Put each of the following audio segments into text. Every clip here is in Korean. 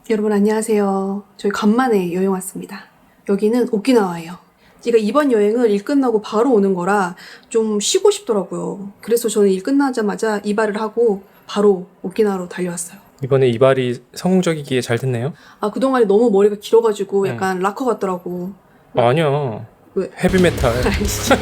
여러분 안녕하세요. 저희 간만에 여행 왔습니다. 여기는 오키나와예요. 제가 이번 여행을 일 끝나고 바로 오는 거라 좀 쉬고 싶더라고요. 그래서 저는 일 끝나자마자 이발을 하고 바로 오키나와로 달려왔어요. 이번에 이발이 성공적이기에 잘 됐네요. 아, 그동안에 너무 머리가 길어가지고 약간 락커 같더라고. 아니야. 왜? 헤비메탈. 아이씨.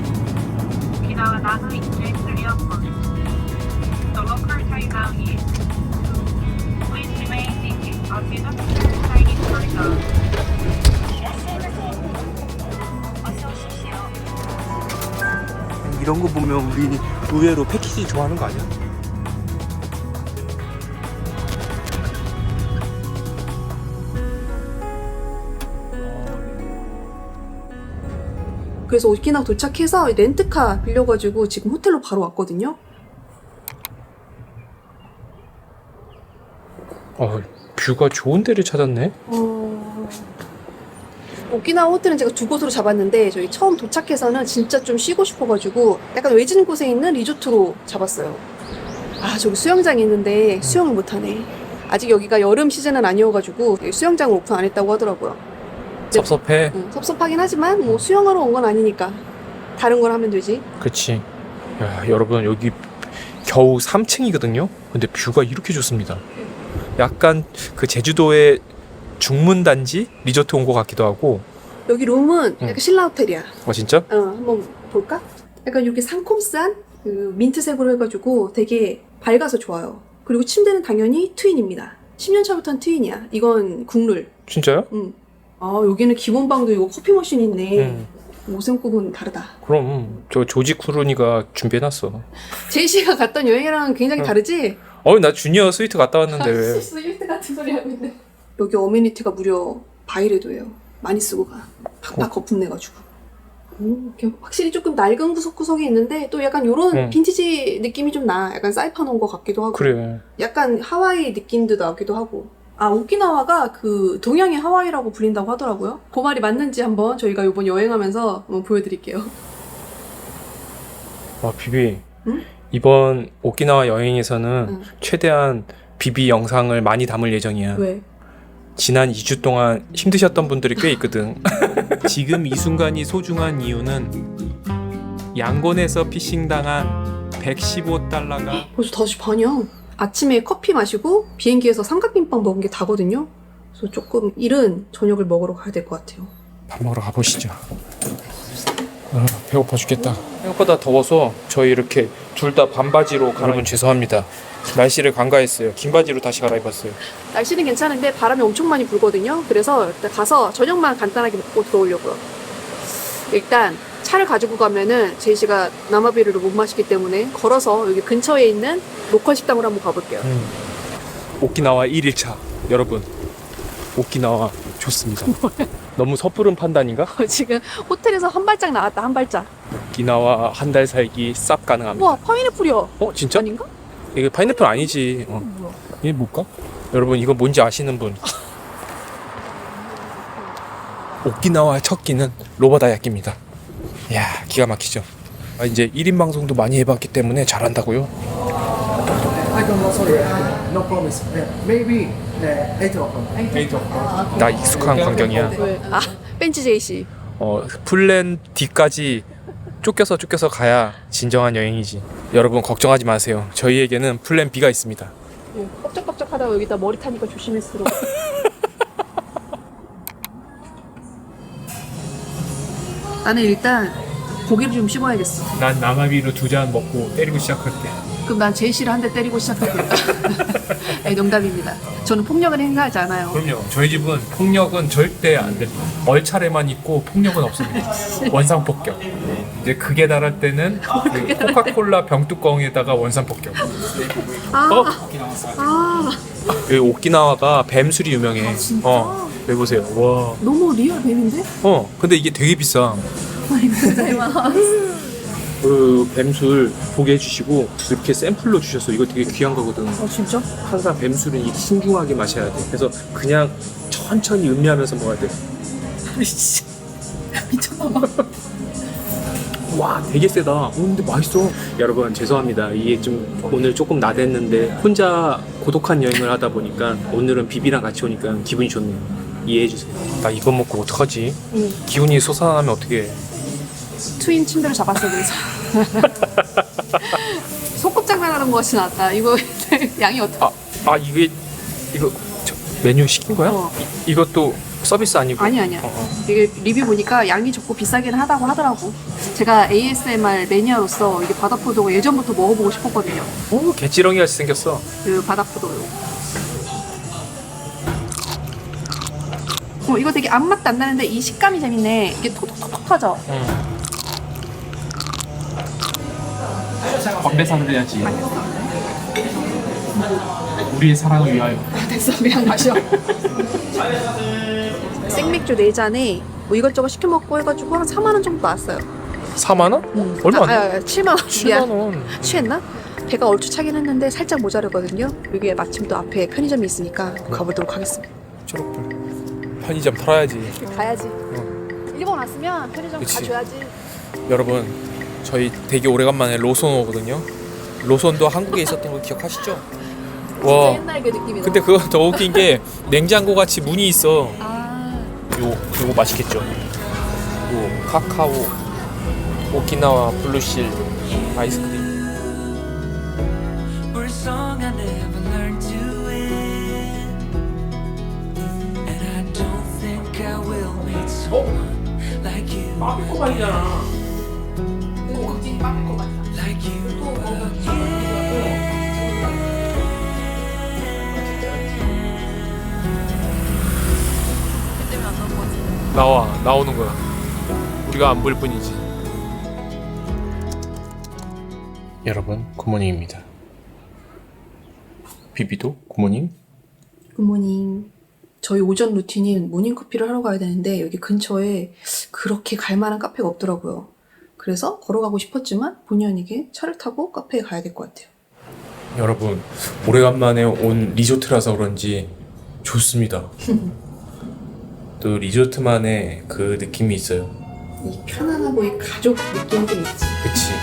Okinawa Nahu Express Airport. The local time now is 2. Please remain seated until the Chinese corridor. 이런 거 보면 우리 의외로 패키지 좋아하는 거 아니야? 그래서 오키나와 도착해서 렌트카 빌려가지고 지금 호텔로 바로 왔거든요. 뷰가 좋은 데를 찾았네. 오키나와 호텔은 제가 두 곳으로 잡았는데 저희 처음 도착해서는 진짜 좀 쉬고 싶어가지고 약간 외진 곳에 있는 리조트로 잡았어요. 아, 저기 수영장이 있는데 수영을 못하네. 아직 여기가 여름 시즌은 아니어가지고 수영장을 오픈 안 했다고 하더라고요. 섭섭해. 섭섭하긴 하지만 뭐 수영하러 온 건 아니니까 다른 걸 하면 되지. 그치. 야, 여러분 여기 겨우 3층이거든요. 근데 뷰가 이렇게 좋습니다. 약간 그 제주도의 중문단지 리조트 온 것 같기도 하고. 여기 룸은 약간 신라 호텔이야. 진짜? 한번 볼까? 약간 이렇게 상콤산 그 민트색으로 해가지고 되게 밝아서 좋아요. 그리고 침대는 당연히 트윈입니다. 10년 차부터는 트윈이야. 이건 국룰. 진짜요? 아, 여기는 기본 방도 이거 커피 머신 있네. 5성급은 다르다. 그럼 저 조지 쿠루니가 준비해놨어. 제이씨가 갔던 여행이랑 굉장히 다르지? 나 주니어 스위트 갔다 왔는데 왜? 스위트 같은 소리 하고 있네. 여기 어메니티가 무려 바이레도예요. 많이 쓰고 가. 팍팍 거품 내가지고. 이렇게 확실히 조금 낡은 구석구석이 있는데 또 약간 요런 빈티지 느낌이 좀 나. 약간 사이판 온 것 같기도 하고. 그래. 약간 하와이 느낌도 나기도 하고. 아, 오키나와가 그 동양의 하와이라고 불린다고 하더라고요. 그 말이 맞는지 한번 저희가 이번 여행하면서 한번 보여드릴게요. 비비. 응? 이번 오키나와 여행에서는 최대한 비비 영상을 많이 담을 예정이야. 왜? 지난 2주 동안 힘드셨던 분들이 꽤 있거든. 지금 이 순간이 소중한 이유는 양곤에서 피싱당한 115달러가 벌써 5시 반이야. 아침에 커피 마시고 비행기에서 삼각김밥 먹은 게 다거든요. 그래서 조금 이른 저녁을 먹으러 가야 될 것 같아요. 밥 먹으러 가보시죠. 배고파 죽겠다. 생각보다 더워서 저희 이렇게 둘 다 반바지로 여러분 죄송합니다. 날씨를 간과했어요. 긴 바지로 다시 갈아입었어요. 날씨는 괜찮은데 바람이 엄청 많이 불거든요. 그래서 일단 가서 저녁만 간단하게 먹고 들어오려고요. 일단 차를 가지고 가면은 제이씨가 남아비루를 못 마시기 때문에 걸어서 여기 근처에 있는 로컬 식당으로 한번 가볼게요. 오키나와 1일차 여러분, 오키나와 좋습니다. 너무 섣부른 판단인가? 지금 호텔에서 한 발짝 나왔다, 한 발짝. 오키나와 한 달 살기 쌉 가능합니다. 우와, 파인애플이야. 진짜? 아닌가? 이게 파인애플 아니지. 뭐야? 이게 뭘까? 여러분 이거 뭔지 아시는 분? 오키나와 첫 끼는 로바다야끼입니다. 이야, 기가 막히죠. 이제 1인 방송도 많이 해봤기 때문에 잘한다고요. I don't know, sorry. No promise. Maybe 8 o'clock. 나 익숙한 광경이야. 왜? 아, 벤치 제이씨. 플랜 D까지 쫓겨서 가야 진정한 여행이지. 여러분 걱정하지 마세요. 저희에게는 플랜 B가 있습니다. 껍적껍적 하다가 여기다 머리 타니까 조심했으러. 나는 일단 고기를 좀 씹어야겠어. 난 남아비로 2잔 먹고 때리고 시작할게. 그럼 난 제이씨를 한 대 때리고 시작할게요. 네, 농담입니다. 저는 폭력은 행사하지 않아요. 그럼요. 저희 집은 폭력은 절대 안 됩니다. 얼차례만 있고 폭력은 없습니다. 원상폭격. 이제 극에 달할 때는 그 코카콜라 병뚜껑에다가 원상폭격. 여기 오키나와가 뱀술이 유명해. 여기 보세요. 와. 너무 리얼 뱀인데? 근데 이게 되게 비싸. 아리가토자이마스. 그 뱀술 보게 해주시고 이렇게 샘플로 주셨어. 이거 되게 귀한 거거든. 진짜? 항상 뱀술은 이렇게 신중하게 마셔야 돼. 그래서 그냥 천천히 음미하면서 먹어야 돼. 미쳤나봐. 와 되게 세다. 근데 맛있어. 여러분 죄송합니다. 이게 좀 오늘 조금 나댔는데 혼자 고독한 여행을 하다 보니까 오늘은 비비랑 같이 오니까 기분이 좋네요. 이해해 주세요. 나 이거 먹고 어떡하지? 기운이 솟아나면 어떻게? 트윈 침대를 잡았어 그래서. 소꿉장난하는 것 같이 나왔다. 이거 양이 어떻게? 이거 메뉴 시킨 거야? 이것도 서비스 아니고? 아니야. 이게 리뷰 보니까 양이 적고 비싸긴 하다고 하더라고. 제가 ASMR 매니아로서 이게 바다포도가 예전부터 먹어보고 싶었거든요. 오 개찌렁이 같이 생겼어. 그 바다포도요. 이거 되게 아무 맛도 안 나는데 이 식감이 재밌네. 이게 톡톡톡 터져. 건배사를 해야지. 우리의 사랑을 위하여. 됐어, 그냥 마셔. 생맥주 4잔에 뭐 이것저것 시켜 먹고 해가지고 한 4만 원 정도 나왔어요. 4만 원? 얼마 안 돼? 7만 원. 7만 원. 취했나? 배가 얼추 차긴 했는데 살짝 모자르거든요. 여기에 마침 또 앞에 편의점이 있으니까 가보도록 하겠습니다. 초록불. 편의점 털어야지. 가야지. 일본 왔으면 편의점 그치. 가줘야지. 여러분 저희 되게 오래간만에 로손 오거든요. 로손도 한국에 있었던 거 기억하시죠? 진짜 옛날 그 느낌이다. 근데 그거 더 웃긴 게 냉장고 같이 문이 있어. 요거 맛있겠죠? 요 카카오 오키나와 블루실 아이스크림. We're a song I never learned to win, and I don't think I will meet someone like you, like you again. 나오는 거야. 우리가 안 볼 뿐이지. 여러분 굿모닝입니다. 비비도 굿모닝. 굿모닝. 저희 오전 루틴인 모닝커피를 하러 가야 되는데 여기 근처에 그렇게 갈 만한 카페가 없더라고요. 그래서 걸어가고 싶었지만 본의 아니게 차를 타고 카페에 가야 될 것 같아요. 여러분 오래간만에 온 리조트라서 그런지 좋습니다. 또 리조트만의 그 느낌이 있어요. 이 편안하고 이 가족 느낌이 좀 있지. 그치.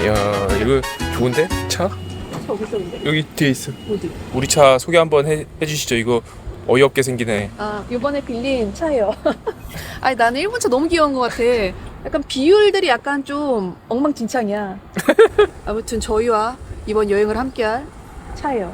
야 이거 좋은데? 차? 어디 있었는데? 여기 뒤에 있어. 어디? 우리 차 소개 한번 해주시죠. 이거 어이없게 생기네. 이번에 빌린 차예요. 아니 나는 일본 차 너무 귀여운 것 같아. 약간 비율들이 약간 좀 엉망진창이야. 아무튼 저희와 이번 여행을 함께할 차예요.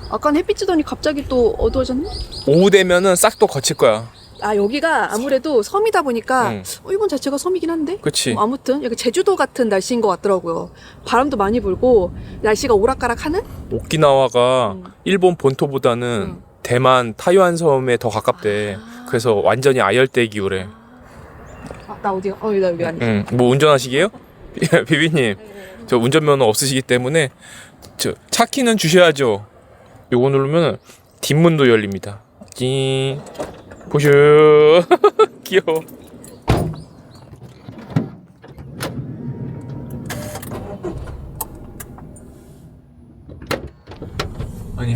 아까는 햇빛 쬐더니 갑자기 또 어두워졌네? 오후 되면은 싹 또 거칠 거야. 여기가 아무래도 섬이다 보니까 응. 일본 자체가 섬이긴 한데 그치. 아무튼 여기 제주도 같은 날씨인 것 같더라고요. 바람도 많이 불고 날씨가 오락가락하는? 오키나와가 일본 본토보다는 대만 타이완 섬에 더 가깝대. 그래서 완전히 아열대 기후래. 나 어디야? 나 여기 아니야. 뭐 운전하시게요? 비비님, 저 운전면허 없으시기 때문에 저 차 키는 주셔야죠. 요거 누르면 뒷문도 열립니다. 찡. 보셔. 귀여워. 아니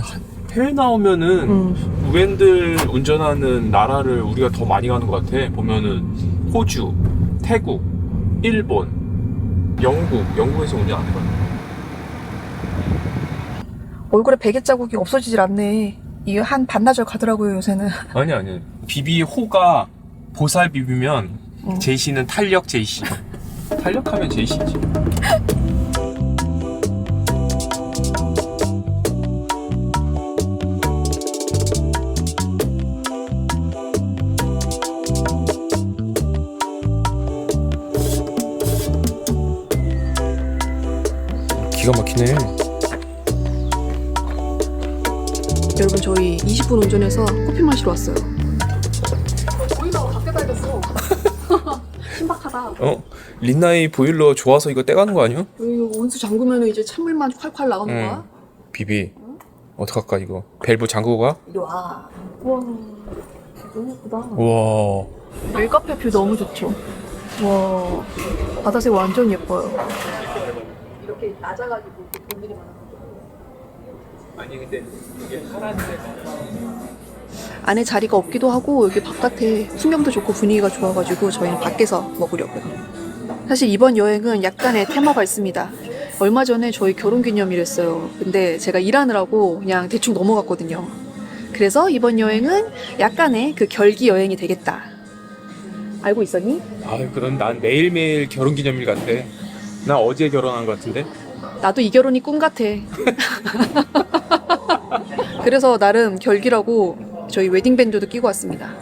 해외 나오면은 우엔들 운전하는 나라를 우리가 더 많이 가는 것 같아. 보면은 호주, 태국, 일본, 영국에서 운전 안 해봐. 얼굴에 베개 자국이 없어지질 않네. 이게 한 반나절 가더라고요 요새는. 아니 비비 호가 보살 비비면 제이씨는 탄력 제이씨. 탄력하면 제이씨지. 기가 막히네. 여러분 저희 20분 운전해서 커피 마시러 왔어요. 보이다가 밖에 달렸어. 신박하다. 린나이 보일러 좋아서 이거 떼가는 거 아니야? 이거 온수 잠그면 이제 찬물만 콸콸 나오는 거야? 비비 어떡할까 이거 밸브 잠그고 가? 이리 와. 우와. 너무 예쁘다. 와. 여기 카페 뷰 너무 좋죠. 와, 바다색 완전 예뻐요. 이렇게 낮아가지고 분들이 많아서. 아니 근데 이게 파란데. 안에 자리가 없기도 하고 여기 바깥에 풍경도 좋고 분위기가 좋아가지고 저희는 밖에서 먹으려고요. 사실 이번 여행은 약간의 테마가 있습니다. 얼마 전에 저희 결혼기념일이었어요. 근데 제가 일하느라고 그냥 대충 넘어갔거든요. 그래서 이번 여행은 약간의 그 결기 여행이 되겠다. 알고 있었니? 아 그럼 난 매일매일 결혼기념일 같아. 나 어제 결혼한 것 같은데. 나도 이 결혼이 꿈 같아. 그래서 나름 결기라고 저희 웨딩밴드도 끼고 왔습니다.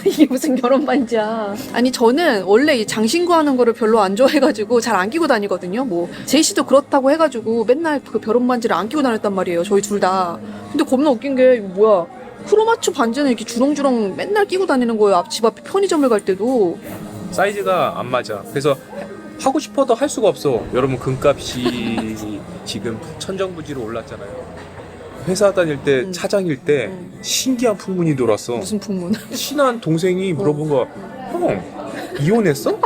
이게 무슨 결혼 반지야. 아니 저는 원래 이 장신구 하는 거를 별로 안 좋아해가지고 잘 안 끼고 다니거든요. 뭐 제이씨도 그렇다고 해가지고 맨날 그 결혼 반지를 안 끼고 다녔단 말이에요. 저희 둘 다. 근데 겁나 웃긴 게 이거 뭐야. 크로마츠 반지는 이렇게 주렁주렁 맨날 끼고 다니는 거예요. 집 앞에 편의점을 갈 때도. 사이즈가 안 맞아. 그래서 하고 싶어도 할 수가 없어. 여러분 금값이 지금 천정부지로 올랐잖아요. 회사 다닐 때 차장일 때 신기한 풍문이 돌았어. 무슨 풍문. 친한 동생이 물어본 거야. 형 이혼했어?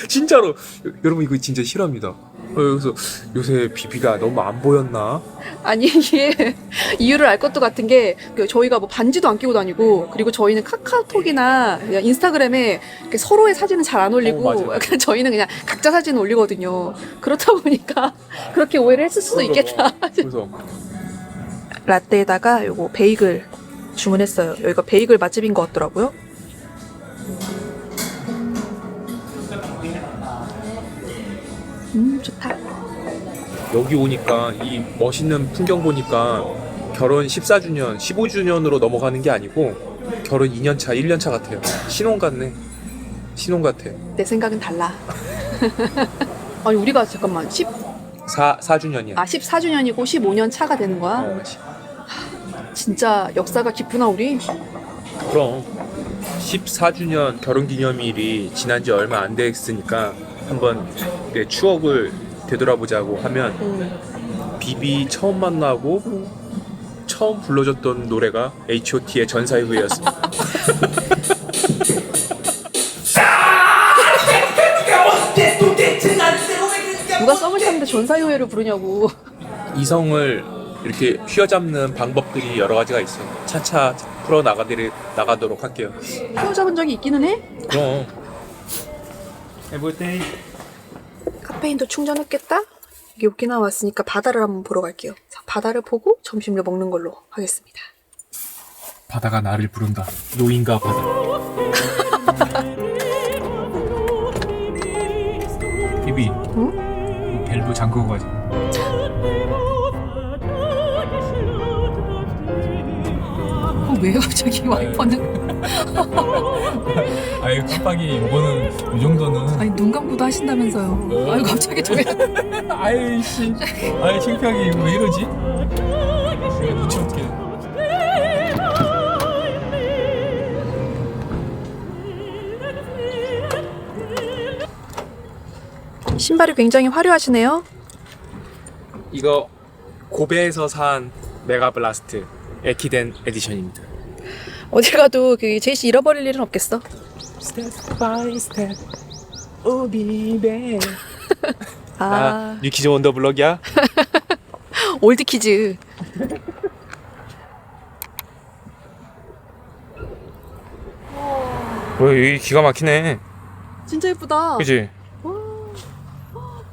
진짜로. 여러분 이거 진짜 실화입니다. 그래서 요새 비비가 너무 안 보였나? 아니 이게 이유를 알 것도 같은 게 저희가 뭐 반지도 안 끼고 다니고 그리고 저희는 카카오톡이나 그냥 인스타그램에 이렇게 서로의 사진은 잘 안 올리고 맞아. 약간 저희는 그냥 각자 사진을 올리거든요. 그렇다 보니까 그렇게 오해를 했을 수도 있겠다. 그래서 라떼에다가 요거 베이글 주문했어요. 여기가 베이글 맛집인 것 같더라고요. 좋다. 여기 오니까 이 멋있는 풍경 보니까 결혼 14주년, 15주년으로 넘어가는 게 아니고 결혼 2년차, 1년차 같아요. 신혼 같네. 신혼 같아. 내 생각은 달라. 아니 우리가 잠깐만 4주년이야. 14주년이고 15년 차가 되는 거야? 진짜 역사가 깊구나 우리. 그럼 14주년 결혼기념일이 지난 지 얼마 안 됐으니까 한번 내 추억을 되돌아보자고 하면 비비 처음 만나고 처음 불러줬던 노래가 H.O.T의 전사의 후예였습니다. 누가 썸을 탔는데 전사요회를 부르냐고. 이성을 이렇게 휘어잡는 방법들이 여러 가지가 있어. 차차 풀어 나가도록 할게요. 휘어잡은 적이 있기는 해? 그럼. 해볼때 카페인도 충전했겠다? 여기 오키나와 왔으니까 바다를 한번 보러 갈게요. 자, 바다를 보고 점심을 먹는 걸로 하겠습니다. 바다가 나를 부른다. 노인과 바다. 비비. 응? 밸브 잠그고 가자. 왜 갑자기 와이퍼는? 아유 깜빡이 이거는 이 정도는. 아니 눈 감고도 하신다면서요. 아유 갑자기 저게. 아이씨. 아이 창피하게 이거 왜 이러지? 내가 눈치 어떻게. 신발이 굉장히 화려하시네요. 이거 고베에서 산 메가 블라스트 에키덴 에디션입니다. 어디 가도 그 제이씨 잃어버릴 일은 없겠어. 스텝 바이 스텝 오비베. 아, 뉴키즈 원더 블럭이야. 올드 키즈. 여기 기가 막히네. 진짜 예쁘다. 그지?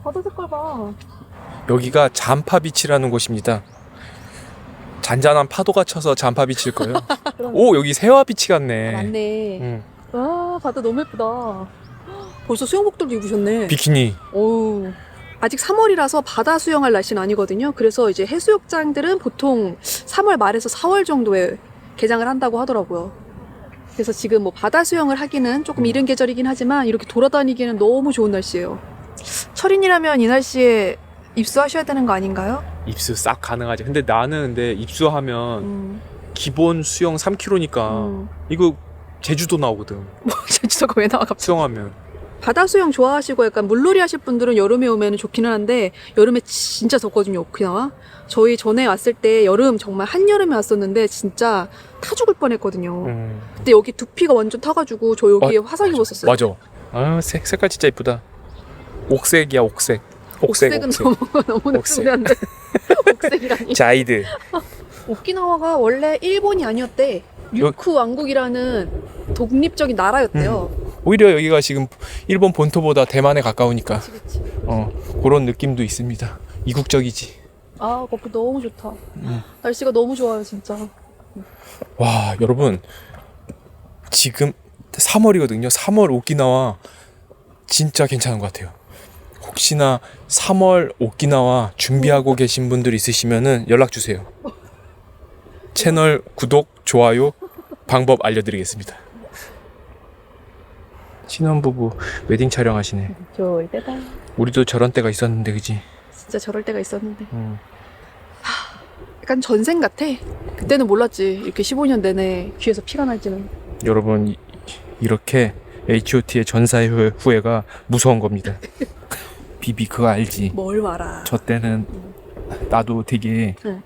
바다 색깔 봐. 여기가 잔파비치라는 곳입니다. 잔잔한 파도가 쳐서 잔파비치일 거예요. 오 여기 세화비치 같네. 맞네. 응. 와 바다 너무 예쁘다. 벌써 수영복들도 입으셨네. 비키니. 오. 아직 3월이라서 바다 수영할 날씨는 아니거든요. 그래서 이제 해수욕장들은 보통 3월 말에서 4월 정도에 개장을 한다고 하더라고요. 그래서 지금 뭐 바다 수영을 하기는 조금 이른 계절이긴 하지만 이렇게 돌아다니기에는 너무 좋은 날씨예요. 철인이라면 이 날씨에 입수하셔야 되는 거 아닌가요? 입수 싹 가능하지. 근데 나는 입수하면 기본 수영 3km니까 이거 제주도 나오거든. 뭐 제주도가 왜 나와 갑자기? 수영하면 바다 수영 좋아하시고 약간 물놀이 하실 분들은 여름에 오면 좋기는 한데 여름에 진짜 덥거든요, 오키나와. 저희 전에 왔을 때 여름 정말 한여름에 왔었는데 진짜 타 죽을 뻔했거든요. 근데 여기 두피가 완전 타가지고 저 여기에 화상 입었었어요. 맞아. 아, 색깔 진짜 이쁘다. 옥색이야, 옥색. 옥색은 너무 넥스한데 옥색이라니. 자이드. 오키나와가 원래 일본이 아니었대. 유쿠 왕국이라는 독립적인 나라였대요. 오히려 여기가 지금 일본 본토보다 대만에 가까우니까 그치. 그런 느낌도 있습니다. 이국적이지. 아, 거기 너무 좋다. 날씨가 너무 좋아요, 진짜. 와, 여러분 지금 3월이거든요. 3월 오키나와 진짜 괜찮은 것 같아요. 혹시나 3월 오키나와 준비하고 계신 분들 있으시면은 연락 주세요. 채널 구독, 좋아요 방법 알려드리겠습니다. 신혼부부 웨딩 촬영하시네. 좋을 때다. 우리도 저런 때가 있었는데, 그지? 진짜 저럴 때가 있었는데. 약간 전생 같아. 그때는 몰랐지. 이렇게 15년 내내 귀에서 피가 날지는. 여러분 이렇게 H.O.T의 전사의 후회가 무서운 겁니다. 비비 그거 알지? 뭘 말아. 저 때는 나도 되게 응.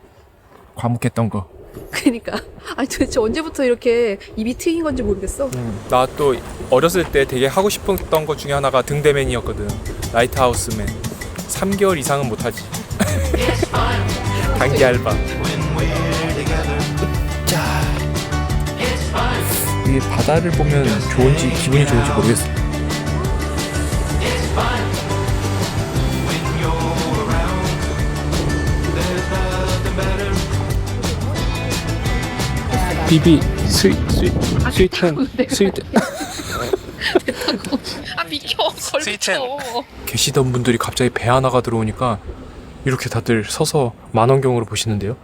과묵했던 거. 그러니까. 아니 도대체 언제부터 이렇게 입이 트인 건지 모르겠어. 나 또 어렸을 때 되게 하고 싶었던 것 중에 하나가 등대맨이었거든. 라이트하우스맨. 3개월 이상은 못하지. 단기 알바. 자, 이게 바다를 보면 좋은지 기분이 좋은지 모르겠어. 비비 스위트한 스위트. 아 비켜. 걸쳐. 계시던 분들이 갑자기 배 하나가 들어오니까 이렇게 다들 서서 만원경으로 보시는데요.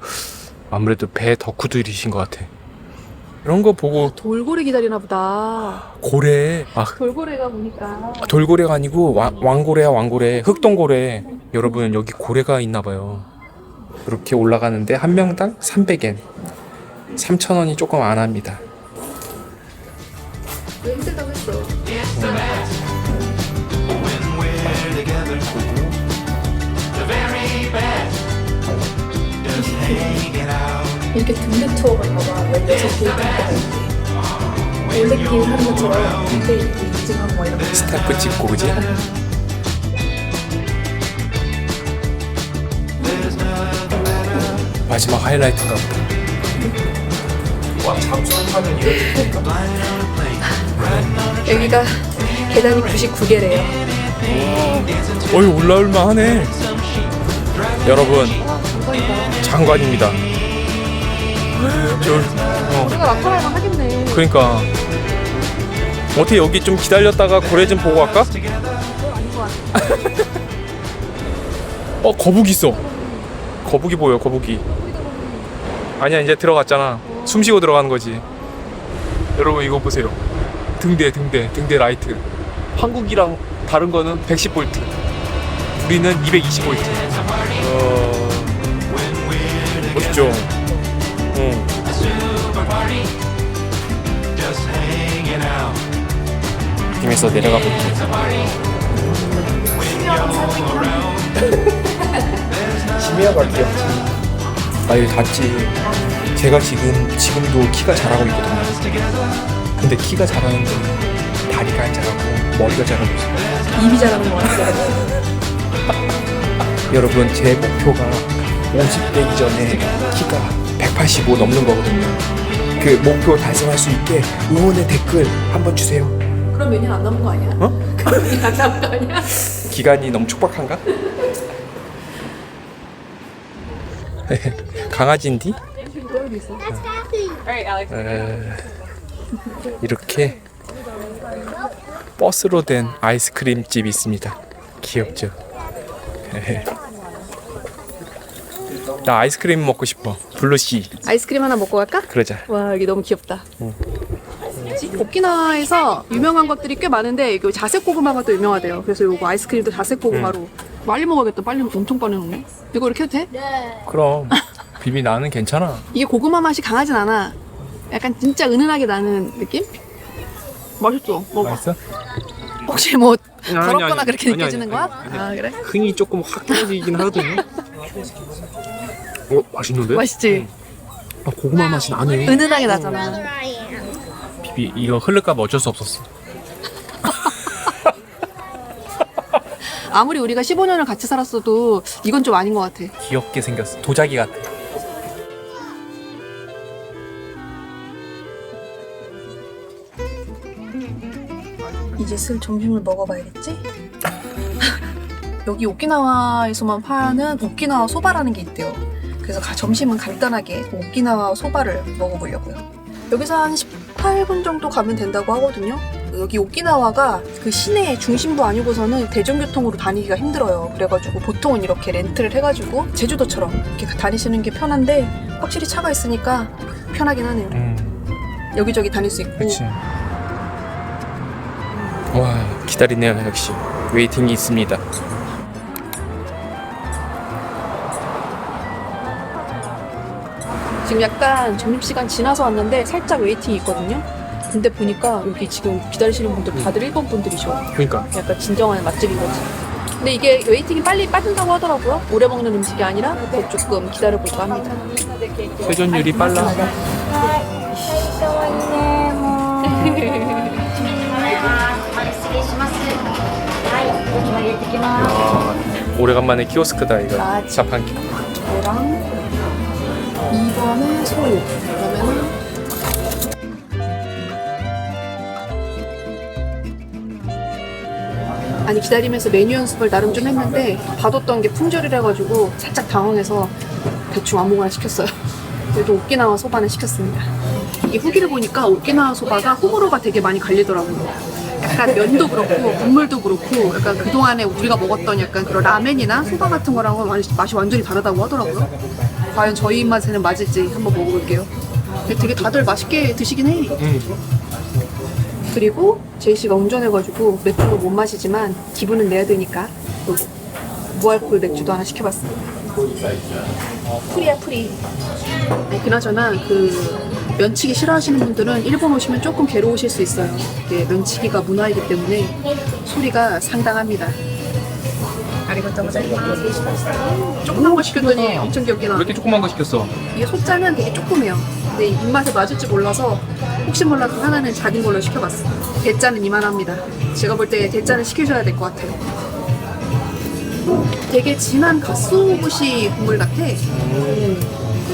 아무래도 배 덕후들이신 것 같아. 이런 거 보고 돌고래 기다리나 보다. 고래, 돌고래가 보니까. 돌고래가 아니고 왕고래야, 왕고래. 흑동고래. 여러분 여기 고래가 있나 봐요. 이렇게 올라가는데 한 명당 300엔. 3,000원이 조금 안 합니다. 왜 힘들다고 했어. 이렇게 등대 투어가 있나봐. 16개 원래 길 하는 것처럼 등대 이렇게 인증하고 막 이런 거. 스탬프 찍고, 그지? 마지막 하이라이트인가 보다. 와, 잠수하면 이렇게 여기가 계단이 99개래요. 어이, 올라올만 하네. 여러분, 장관입니다. 우리가 나타나면 하겠네. 그러니까 어떻게 여기 좀 기다렸다가 고래 좀 보고 갈까? 거북이 있어. 거북이 보여, 거북이. 아니야, 이제 들어갔잖아. 숨 쉬고 들어가는 거지. 여러분 이거 보세요. 등대 라이트. 한국이랑 다른 거는 110V. 우리는 220V. 멋있죠? 느낌에서 내려가 볼게. 심야가 귀엽지. 아, 여기 닿지. 제가 지금도 키가 자라고 있거든요. 근데 키가 자라는데 다리가 안 자라고 머리가 자라고 있어요. 입이 자라는 거 같아. 여러분 제 목표가 50 되기 전에 키가 185 넘는 거거든요. 그 목표 달성할 수 있게 응원의 댓글 한번 주세요. 그럼 몇 년 안 남은 거 아니야? 그럼 몇 년 안 남은 거 아니야? 기간이 너무 촉박한가? 강아지인디? 이렇게 버스로 된 아이스크림 집이 있습니다. 귀엽죠? 나 아이스크림 먹고 싶어. 블루시. 아이스크림 하나 먹고 갈까? 그러자. 와 여기 너무 귀엽다. 오키나와에서 유명한 것들이 꽤 많은데 이거 자색 고구마가 또 유명하대요. 그래서 이거 아이스크림도 자색 고구마로 빨리 먹어야겠다. 빨리 엄청 빨리 먹네. 이거 이렇게 해도 돼? 그럼 비비 나는 괜찮아. 이게 고구마 맛이 강하진 않아. 약간 진짜 은은하게 나는 느낌? 맛있어. 먹어봐. 맛있어? 혹시 뭐 아니, 아니, 더럽거나 아니. 그렇게 아니, 느껴지는 아니, 거야? 아니, 아 그래? 흥이 조금 확 떨어지긴 하거든요. 맛있는데? 맛있지? 아, 고구마 맛이 나네. 은은하게 나잖아. 비비 이거 흐를까봐 어쩔 수 없었어. 아무리 우리가 15년을 같이 살았어도 이건 좀 아닌 것 같아. 귀엽게 생겼어. 도자기 같아. 이제 슬 점심을 먹어봐야겠지? 여기 오키나와에서만 파는 오키나와 소바라는 게 있대요. 그래서 점심은 간단하게 오키나와 소바를 먹어보려고요. 여기서 한 18분 정도 가면 된다고 하거든요. 여기 오키나와가 그 시내 중심부 아니고서는 대중교통으로 다니기가 힘들어요. 그래가지고 보통은 이렇게 렌트를 해가지고 제주도처럼 이렇게 다니시는 게 편한데 확실히 차가 있으니까 편하긴 하네요. 여기저기 다닐 수 있고. 그치. 와, 기다리네요. 역시 웨이팅이 있습니다. 지금 약간 점심시간 지나서 왔는데 살짝 웨이팅이 있거든요. 근데 보니까 여기 지금 기다리시는 분들 다들 일본 분들이셔. 그러니까 약간 진정한 맛집인 거지. 근데 이게 웨이팅이 빨리 빠진다고 하더라고요. 오래 먹는 음식이 아니라 더 조금 기다려볼까 합니다. 회전율이 빨라. 오래간만에 키오스크다 이거. 아, 자판기. 저랑 2번은 소유. 그러면은 아니 기다리면서 메뉴 연습을 나름 좀 했는데 받았던 게 품절이라 가지고 살짝 당황해서 대충 아무거나 시켰어요. 그래도 오키나와 소바는 시켰습니다. 이 후기를 보니까 오키나와 소바가 호불호가 되게 많이 갈리더라고요. 약간 면도 그렇고 국물도 그렇고 약간 그동안에 우리가 먹었던 약간 그런 라멘이나 소바 같은 거랑은 맛이 완전히 다르다고 하더라고요. 과연 저희 입맛에는 맞을지 한번 먹어볼게요. 근데 되게 다들 맛있게 드시긴 해. 그리고 제이씨가 운전해가지고 맥주도 못 마시지만 기분은 내야 되니까 또 무알콜 맥주도 하나 시켜봤습니다. 프리야 프리. 아니, 그나저나 그 면치기 싫어하시는 분들은 일본 오시면 조금 괴로우실 수 있어요. 이게 면치기가 문화이기 때문에 소리가 상당합니다. 아리가또 고자이마스. 조그만 거 시켰더니 엄청 귀엽게 나와. 왜 이렇게 조그만 거 시켰어? 이게 소자는 되게 조그매요. 근데 입맛에 맞을지 몰라서 혹시 몰라서 하나는 작은 걸로 시켜봤어. 대짜는 이만합니다. 제가 볼 때 대짜는 시켜줘야 될 것 같아요. 되게 진한 갓소부시 국물 같아.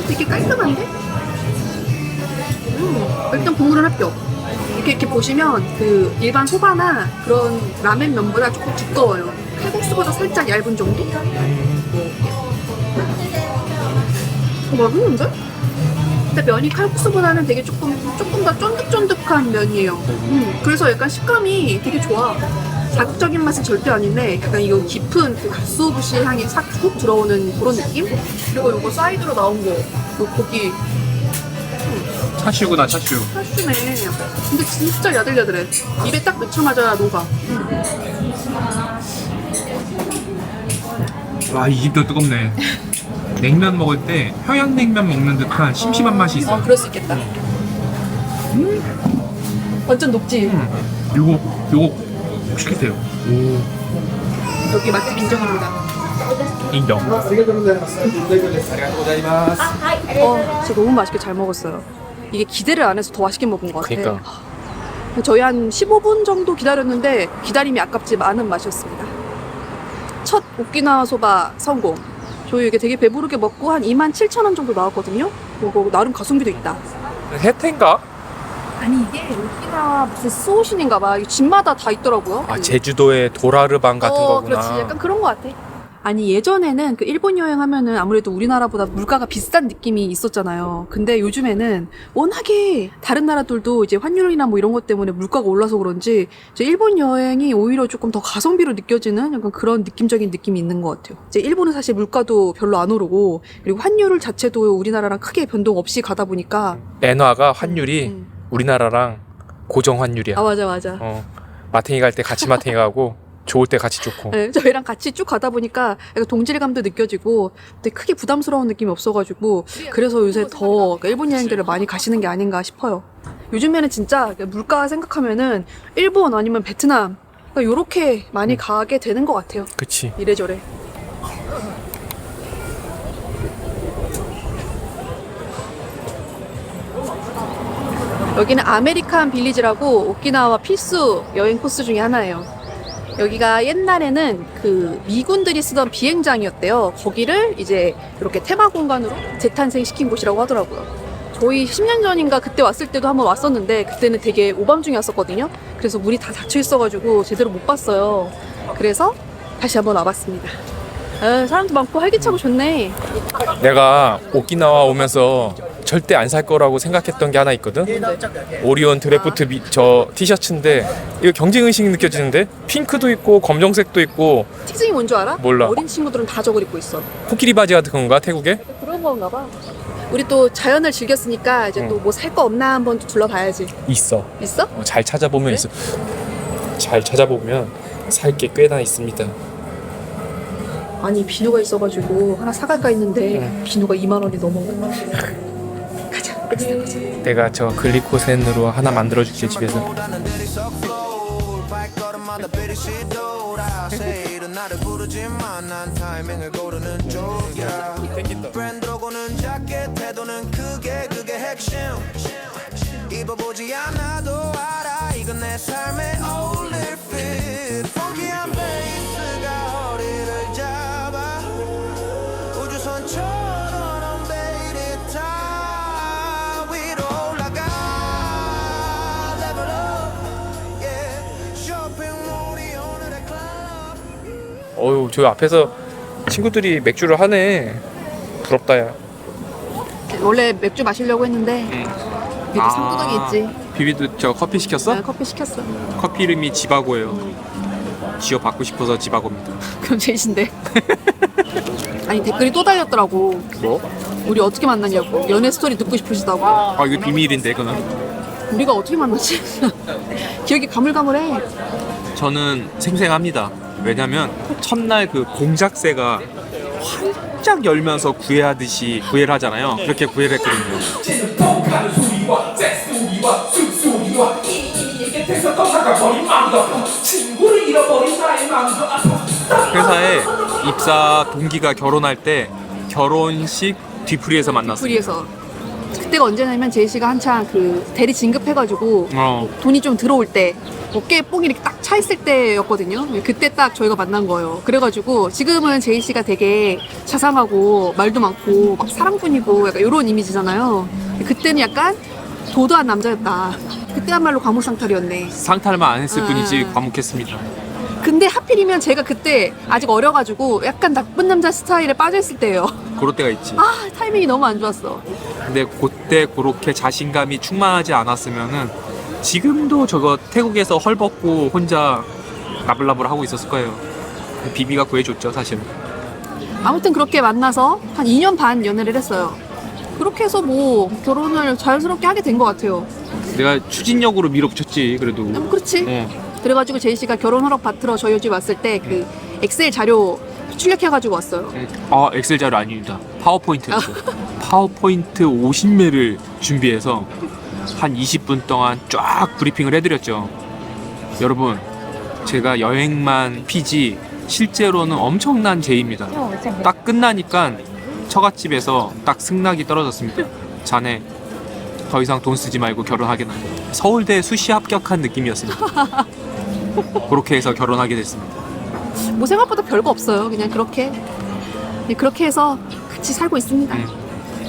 되게 깔끔한데? 일단 국물은 합격. 이렇게 보시면 그 일반 소바나 그런 라멘 면보다 조금 두꺼워요. 칼국수보다 살짝 얇은 정도? 맛있는데? 근데 면이 칼국수보다는 되게 조금 더 쫀득쫀득한 면이에요. 그래서 약간 식감이 되게 좋아. 자극적인 맛은 절대 아닌데 약간 이거 깊은 그 갓소부시 향이 싹 훅 들어오는 그런 느낌? 그리고 이거 사이드로 나온 거, 이 고기 차슈구나 차슈. 살수네. 근데 진짜 야들야들해. 입에 딱 넣자마자 녹아. 와, 이 집도 뜨겁네. 냉면 먹을 때 평양냉면 먹는 듯한 심심한 맛이 있어. 그럴 수 있겠다. 완전 녹지? 요거 꼭 시키세요. 여기 맛집 인정입니다. 인정. 진짜 너무 맛있게 잘 먹었어요. 이게 기대를 안 해서 더 맛있게 먹은 것 같아. 그러니까. 저희 한 15분 정도 기다렸는데 기다림이 아깝지 않은 맛이었습니다. 첫 오키나와 소바 성공. 저희 이게 되게 배부르게 먹고 한 27,000원 정도 나왔거든요. 이거 나름 가성비도 있다. 혜태인가? 아니 이게 오키나와 무슨 스오신인가 봐. 이 집마다 다 있더라고요. 아, 제주도의 도라르방 같은 거구나. 그렇지. 약간 그런 것 같아. 아니 예전에는 그 일본 여행하면은 아무래도 우리나라보다 물가가 비싼 느낌이 있었잖아요. 근데 요즘에는 워낙에 다른 나라들도 이제 환율이나 뭐 이런 것 때문에 물가가 올라서 그런지 이제 일본 여행이 오히려 조금 더 가성비로 느껴지는 약간 그런 느낌적인 느낌이 있는 것 같아요. 이제 일본은 사실 물가도 별로 안 오르고 그리고 환율 자체도 우리나라랑 크게 변동 없이 가다 보니까 엔화가 환율이 우리나라랑 고정 환율이야. 아 맞아. 마탱이 갈 때 같이 마탱이 가고 좋을 때 같이 좋고. 네, 저희랑 같이 쭉 가다 보니까 약간 동질감도 느껴지고 근데 크게 부담스러운 느낌이 없어가지고 그래서 요새 더 일본 여행들을 많이 가시는 게 아닌가 싶어요. 요즘에는 진짜 물가 생각하면은 일본 아니면 베트남 그러니까 요렇게 많이 가게 되는 것 같아요. 그치. 이래저래. 여기는 아메리칸 빌리지라고 오키나와 필수 여행 코스 중에 하나예요. 여기가 옛날에는 그 미군들이 쓰던 비행장이었대요. 거기를 이제 이렇게 테마 공간으로 재탄생시킨 곳이라고 하더라고요. 저희 10년 전인가 그때 왔을 때도 한번 왔었는데 그때는 되게 오밤중에 왔었거든요. 그래서 문이 다 닫혀 있어가지고 제대로 못 봤어요. 그래서 다시 한번 와봤습니다. 사람도 많고 활기차고 좋네. 내가 오키나와 오면서 절대 안 살 거라고 생각했던 게 하나 있거든. 오리온 드래프트 저 티셔츠인데 이거 경쟁의식이 느껴지는데 핑크도 있고 검정색도 있고. 특징이 뭔 줄 알아? 몰라. 어린 친구들은 다 저걸 입고 있어. 코끼리 바지 같은 건가 태국에? 그런 건가 봐. 우리 또 자연을 즐겼으니까 이제 또 뭐 살 거 없나 한번 또 둘러봐야지. 있어. 있어? 잘 찾아보면 있어. 잘 찾아보면 살 게 꽤나 있습니다. 아니 비누가 있어가지고 하나 사갈까 했는데 비누가 2만 원이 넘어. 가자. 가자. 내가 저 글리코센으로 하나 만들어줄게 집에서. 입어보지 않아도 알아 이건 내 삶의 only fit funky한 베이스가 허리를 잡아 우주선처럼 baby 타 위로 올라가 level up yeah 쇼핑몰이 오늘의 club 어휴 저 앞에서 친구들이 맥주를 하네. 부럽다 야. 원래 맥주 마시려고 했는데 밑에 상도덕이 있지. 비비도 저 커피 시켰어? 나 커피 시켰어. 커피 이름이 지바고예요. 지어 받고 싶어서 지바고입니다. 그럼 제이신데. 아니 댓글이 또 달렸더라고. 뭐? 우리 어떻게 만났냐고. 연애 스토리 듣고 싶으시다고. 아 이거 비밀인데 그건. 우리가 어떻게 만났지? 기억이 가물가물해. 저는 생생합니다. 왜냐면 첫날 그 공작새가 활짝 열면서 구애하듯이 구애를 하잖아요. 그렇게 구애를 했거든요. 회사에 입사 동기가 결혼할 때 결혼식 뒤풀이에서 만났어요. 둘이에서. 그때가 언제냐면 제이씨가 한창 그 대리 진급해가지고 돈이 좀 들어올 때 어깨에 뽕이 이렇게 딱 차 있을 때였거든요. 그때 딱 저희가 만난 거예요. 그래가지고 지금은 제이씨가 되게 자상하고 말도 많고 막 사랑꾼이고 약간 이런 이미지잖아요. 그때는 약간 도도한 남자였다. 그때야말로 과묵상탈이었네. 상탈만 안 했을 뿐이지 아. 과묵했습니다. 근데 하필이면 제가 그때 아직 어려가지고 약간 나쁜 남자 스타일에 빠져있을 때예요. 그럴 때가 있지. 아 타이밍이 너무 안 좋았어. 근데 그때 그렇게 자신감이 충만하지 않았으면은 지금도 저거 태국에서 헐벗고 혼자 나불나불 하고 있었을 거예요. 비비가 구해줬죠 사실은. 아무튼 그렇게 만나서 한 2년 반 연애를 했어요. 그렇게 해서 뭐 결혼을 자연스럽게 하게 된 것 같아요. 내가 추진력으로 밀어붙였지 그래도. 그렇지. 그래가지고 제이씨가 결혼 허락 받으러 저희 집 왔을 때 그 엑셀 자료 출력해가지고 왔어요. 아 엑셀 자료 아닙니다. 파워포인트였어요. 파워포인트 50매를 준비해서 한 20분 동안 쫙 브리핑을 해드렸죠. 여러분 제가 여행만 피지 실제로는 엄청난 제의입니다. 딱 끝나니까 처갓집에서 딱 승낙이 떨어졌습니다. 자네 더 이상 돈 쓰지 말고 결혼하겠나. 서울대 수시 합격한 느낌이었습니다. 그렇게 해서 결혼하게 됐습니다. 뭐 생각보다 별거 없어요. 그냥 그렇게 해서 같이 살고 있습니다.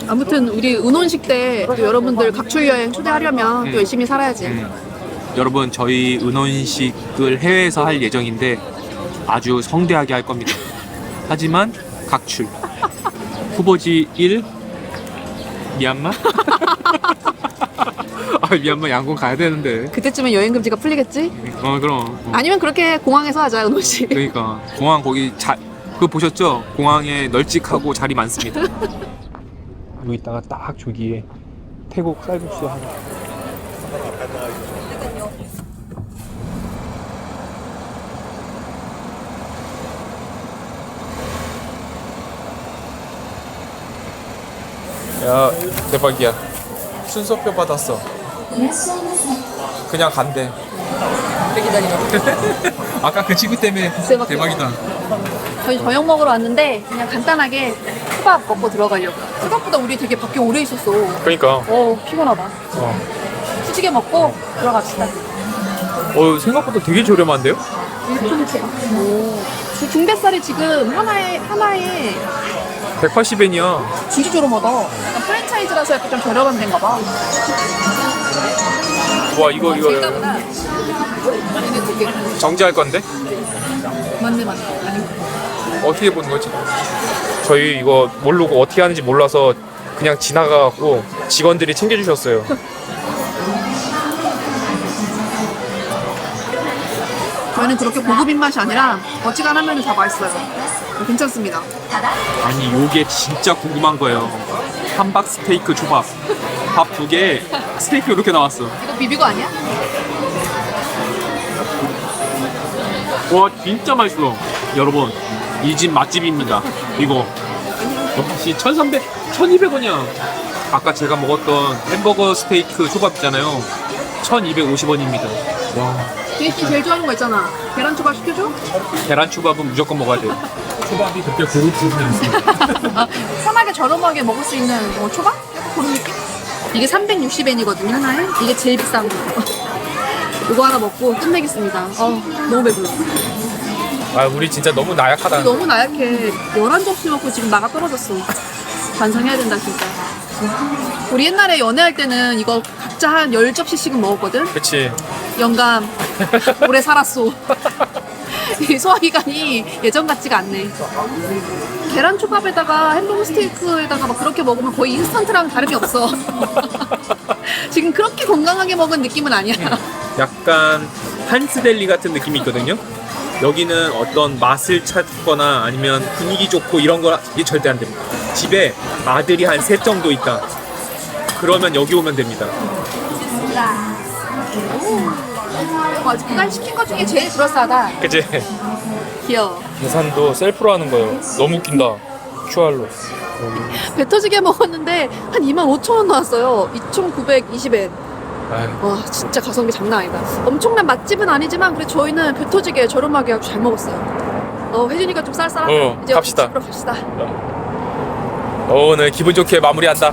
아무튼 우리 은혼식 때 또 여러분들 각출 여행 초대하려면 또 열심히 살아야지. 여러분 저희 은혼식을 해외에서 할 예정인데 아주 성대하게 할 겁니다. 하지만 각출 후보지 1 미얀마? 아 미얀마 양곤 가야 되는데. 그때쯤엔 여행 금지가 풀리겠지? 그럼. 아니면 그렇게 공항에서 하자 은혼식. 그러니까 공항 거기 그거 보셨죠? 공항에 널찍하고 자리 많습니다. 여기 있다가 딱 저기에 태국 쌀국수 하나. 야 대박이야. 순서표 받았어. 그냥 간대. 오래 기다리고. 아까 그 친구 때문에 대박이다. 저희 저녁 먹으러 왔는데 그냥 간단하게 초밥 먹고 들어가려고. 생각보다 우리 되게 밖에 오래 있었어. 그러니까 피곤하다. 후지게 먹고 들어갑시다. 생각보다 되게 저렴한데요? 중뱃살이 지금 하나에 180엔이야. 진짜 저렴하다. 약간 프랜차이즈라서 약간 좀 저렴한 데인가 봐. 와 이거 생각보다 얘네 되게 정지할 건데? 맞네. 아니 어떻게 보는 거지? 저희 이거 모르고 어떻게 하는지 몰라서 그냥 지나가고 직원들이 챙겨주셨어요. 저희는 그렇게 고급 입맛이 아니라 어지간하면 다 맛있어요. 괜찮습니다. 아니 요게 진짜 궁금한 거예요. 함박 스테이크 초밥 밥 2개 스테이크 이렇게 나왔어. 이거 비비고 아니야? 와 진짜 맛있어. 여러분 이 집 맛집입니다. 이거 역시 1200원이야. 아까 제가 먹었던 햄버거 스테이크 초밥 있잖아요. 1250원입니다. 와 제이씨 제일 좋아하는 거 있잖아. 계란 초밥 시켜줘? 계란 초밥은 무조건 먹어야 돼요. 초밥이 그렇게 고급스러워. 편하게 저렴하게 먹을 수 있는 초밥? 약간 그런 느낌? 이게 360엔이거든요 하나에. 이게 제일 비싼 거. 이거 하나 먹고 끝내겠습니다. 너무 배불러. 아 우리 진짜 너무 나약하다. 너무 나약해. 11접시 먹고 지금 나가 떨어졌어. 반성해야 된다 진짜. 우리 옛날에 연애할 때는 이거 각자 한 10접시씩은 먹었거든. 그치. 영감 오래 살았소. 이 소화기관이 예전 같지가 않네. 계란 초밥에다가 햄버거 스테이크에다가 막 그렇게 먹으면 거의 인스턴트랑 다름이 없어. 지금 그렇게 건강하게 먹은 느낌은 아니야. 약간 한스델리 같은 느낌이 있거든요. 여기는 어떤 맛을 찾거나 아니면 분위기 좋고 이런 거 이게 절대 안 됩니다. 집에 아들이 한 3 정도 있다. 그러면 여기 오면 됩니다. 그간 시킨 것 중에 제일 그럴싸하다. 그치? 귀여워. 계산도 셀프로 하는 거예요. 너무 웃긴다. QR로. 배 터지게 먹었는데 한 25,000원 나왔어요. 2,920엔. 와 진짜 가성비 장난 아니다. 엄청난 맛집은 아니지만 그래 저희는 배 터지게 저렴하게 아주 잘 먹었어요. 혜준이가 좀 쌀쌀하다. 이제 갑시다. 집으로 갑시다. 오늘 기분 좋게 마무리한다.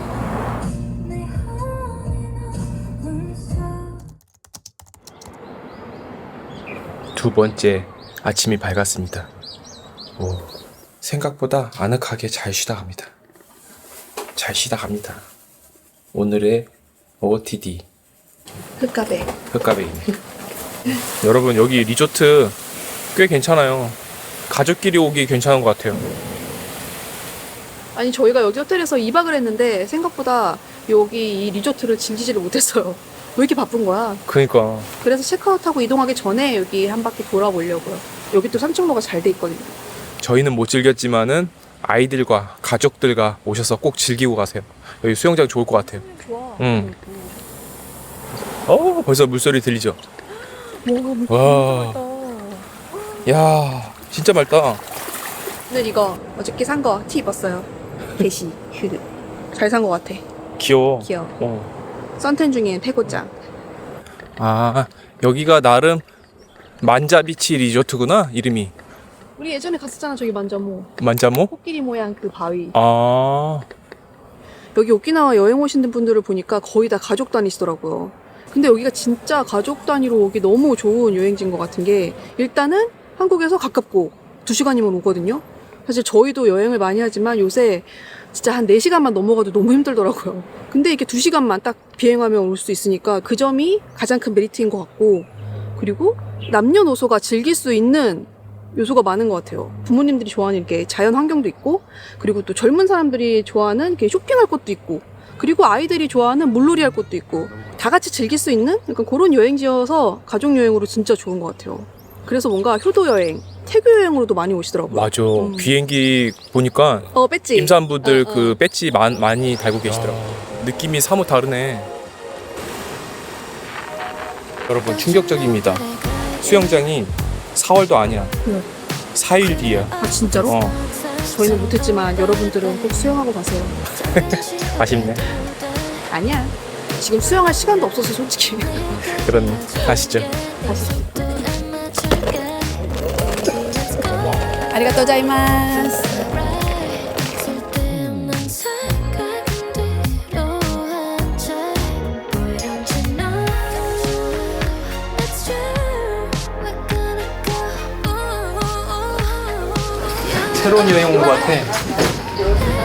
두 번째 아침이 밝았습니다. 생각보다 아늑하게 잘 쉬다 갑니다. 잘 쉬다 갑니다. 오늘의 OOTD 흑가베이네. 여러분 여기 리조트 꽤 괜찮아요. 가족끼리 오기 괜찮은 것 같아요. 아니 저희가 여기 호텔에서 2박을 했는데 생각보다 여기 이 리조트를 즐기지를 못했어요. 왜 이렇게 바쁜 거야? 그러니까 그래서 체크아웃하고 이동하기 전에 여기 한 바퀴 돌아보려고요. 여기 또 산책로가 잘 돼 있거든요. 저희는 못 즐겼지만은 아이들과 가족들과 오셔서 꼭 즐기고 가세요. 여기 수영장 좋을 것 같아요. 좋아. 응. 벌써 물소리 들리죠? 와, 야, 진짜 맑다. 오늘 이거 어저께 산 거 티 입었어요. 게시. 잘 산 거 같아. 귀여워. 귀여워. 선텐 중에 페고짱. 아, 여기가 나름 만자비치 리조트구나, 이름이. 우리 예전에 갔었잖아 저기 만자모. 만자모? 코끼리 모양 그 바위. 아, 여기 오키나와 여행 오신 분들을 보니까 거의 다 가족 다니시더라고요. 근데 여기가 진짜 가족 단위로 오기 너무 좋은 여행지인 것 같은 게 일단은 한국에서 가깝고 2시간이면 오거든요. 사실 저희도 여행을 많이 하지만 요새 진짜 한 4시간만 넘어가도 너무 힘들더라고요. 근데 이렇게 2시간만 딱 비행하면 올 수 있으니까 그 점이 가장 큰 메리트인 것 같고, 그리고 남녀노소가 즐길 수 있는 요소가 많은 것 같아요. 부모님들이 좋아하는 이렇게 자연 환경도 있고, 그리고 또 젊은 사람들이 좋아하는 이렇게 쇼핑할 곳도 있고, 그리고 아이들이 좋아하는 물놀이 할 곳도 있고, 다 같이 즐길 수 있는 약간 그런 여행지여서 가족 여행으로 진짜 좋은 것 같아요. 그래서 뭔가 효도 여행, 태교 여행으로도 많이 오시더라고요. 맞아. 비행기 보니까 배지. 임산부들 그 배지 많이 달고 계시더라고. 느낌이 사뭇 다르네. 여러분 충격적입니다. 수영장이 4월도 아니야. 4일 뒤야. 아 진짜로? 저희는 못했지만 여러분들은 꼭 수영하고 가세요. 아쉽네. 아니야. 지금 수영할 시간도 없어서 솔직히. 그런 가시죠. 다시. 아리가또 자이마스. 쓸데없는 생각은 뒤로 한 채 보이지 나. It's true. We're gonna go. 새로운 여행 온 것 같아.